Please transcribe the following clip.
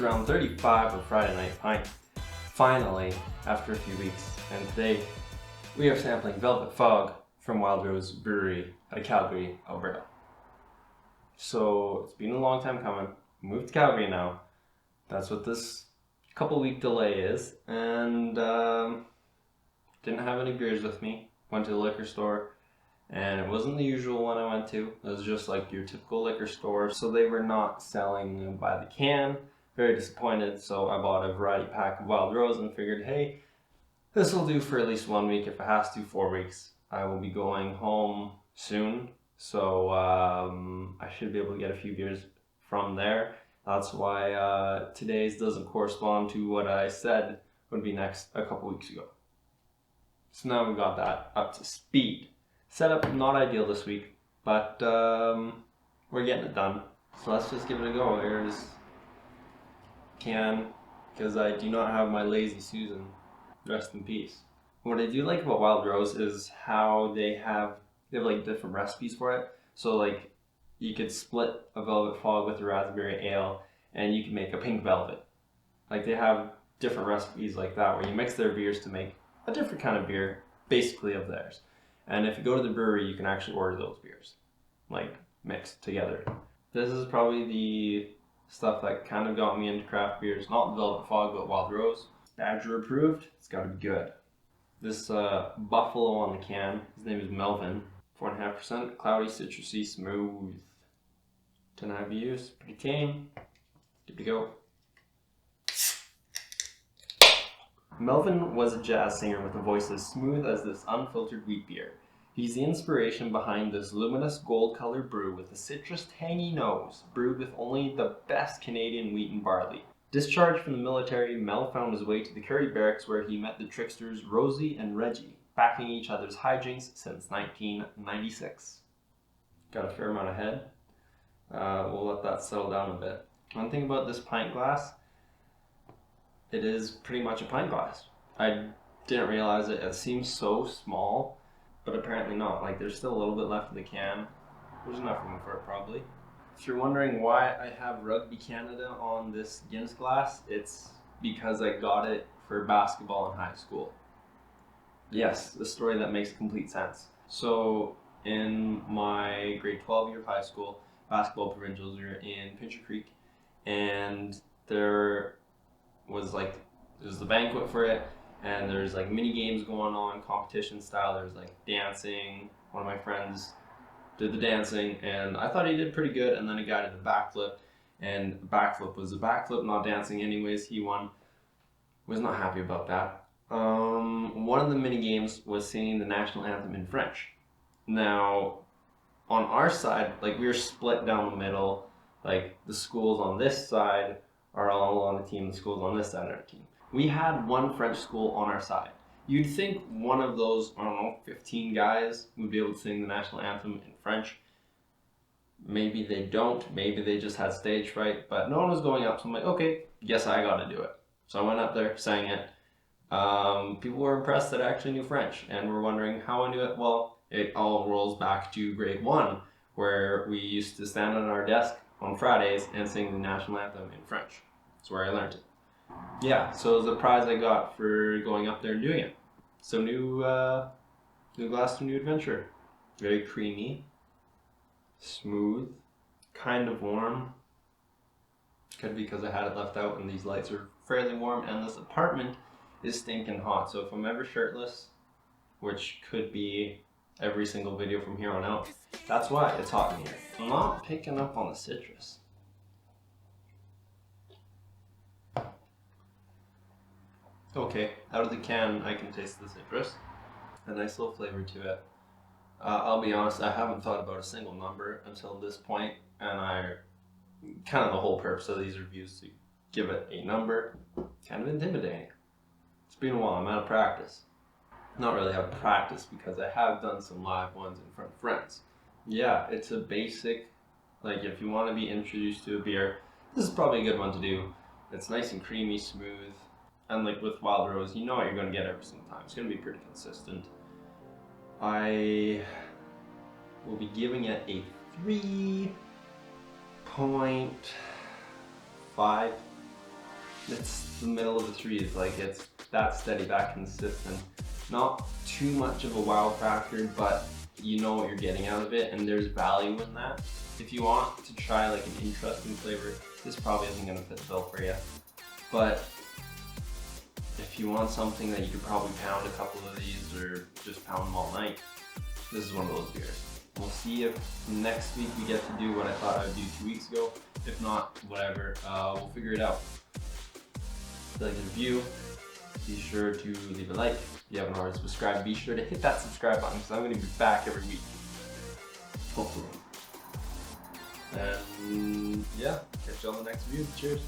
is round 35 of Friday Night Pint. Finally, after a few weeks, and today we are sampling Velvet Fog from Wild Rose Brewery out of Calgary, Alberta. So it's been a long time coming. Moved to Calgary now. That's what this couple-week delay is, and didn't have any beers with me. Went to the liquor store, and it wasn't the usual one I went to. It was just like your typical liquor store, so they were not selling them by the can. Very disappointed, so I bought a variety pack of Wild Rose and figured, hey, this will do for at least 1 week. If it has to, 4 weeks. I will be going home soon, so I should be able to get a few beers from there. That's why today's doesn't correspond to what I said would be next a couple weeks ago. So now we got that up to speed. Setup not ideal this week, but we're getting it done. So let's just give it a go. Here's can, because I do not have my Lazy Susan. Rest in peace. What I do like about Wild Rose is how they have like different recipes for it. So like you could split a Velvet Fog with a raspberry ale and you can make a pink velvet. Like they have different recipes like that where you mix their beers to make a different kind of beer, basically of theirs. And if you go to the brewery, you can actually order those beers, like mixed together. This is probably the stuff that kind of got me into craft beers. Not Velvet Fog, but Wild Rose. Badger approved. It's got to be good. This buffalo on the can, his name is Melvin. 4.5%, cloudy, citrusy, smooth. 10 IBUs, pretty tame. Good to go. Melvin was a jazz singer with a voice as smooth as this unfiltered wheat beer. He's the inspiration behind this luminous gold-colored brew with a citrus tangy nose, brewed with only the best Canadian wheat and barley. Discharged from the military, Mel found his way to the Curry Barracks where he met the tricksters Rosie and Reggie, backing each other's hijinks since 1996. Got a fair amount of head. We'll let that settle down a bit. One thing about this pint glass, it is pretty much a pint glass. I didn't realize it. It seems so small, but apparently not. Like there's still a little bit left in the can. There's enough room for it probably. If you're wondering why I have Rugby Canada on this Guinness glass, it's because I got it for basketball in high school. Yes, a story that makes complete sense. So in my grade 12 year of high school, basketball provincials were in Pincher Creek, and there was the banquet for it, and there's like mini games going on, competition style. There's like dancing. One of my friends did the dancing, and I thought he did pretty good, and then a guy did the backflip, and the backflip was a backflip, not dancing anyways. He won. Was not happy about that. One of the mini games was singing the national anthem in French. Now, on our side, like we were split down the middle, like the schools on this side are all on the team, the schools on this side are our team. We had one French school on our side. You'd think one of those, 15 guys would be able to sing the national anthem in French. Maybe they don't, maybe they just had stage fright, but no one was going up, so I'm like, okay, guess I gotta do it. So I went up there, sang it. People were impressed that I actually knew French, and were wondering how I knew it. Well, it all rolls back to grade 1, where we used to stand on our desk on Fridays and sing the national anthem in French. That's where I learned it. Yeah, so it was a prize I got for going up there and doing it. So new Glasgow Adventure. Very creamy, smooth, kind of warm. Could be because I had it left out and these lights are fairly warm, and this apartment is stinking hot. So if I'm ever shirtless, which could be every single video from here on out, that's why it's hot in here. I'm not picking up on the citrus. Okay, out of the can I can taste the citrus. A nice little flavor to it. I'll be honest, I haven't thought about a single number until this point, and kind of the whole purpose of these reviews to give it a number. Kind of intimidating. It's been a while, I'm out of practice. Not really out of practice because I have done some live ones in front of friends. Yeah, it's a basic, like if you want to be introduced to a beer, this is probably a good one to do. It's nice and creamy, smooth, and like with Wild Rose, you know what you're going to get every single time. It's going to be pretty consistent. I will be giving it a 3.5 it's the middle of the threes. Like it's that steady, that consistent. Not too much of a wow factor, but you know what you're getting out of it, and there's value in that. If you want to try like an interesting flavor, this probably isn't gonna fit the bill for you. But if you want something that you could probably pound a couple of these or just pound them all night, this is one of those beers. We'll see if next week we get to do what I thought I would do 2 weeks ago. If not, whatever, we'll figure it out. If you like the review, be sure to leave a like. If you haven't already subscribed, be sure to hit that subscribe button because I'm going to be back every week. Hopefully. And yeah, catch you on the next review. Cheers.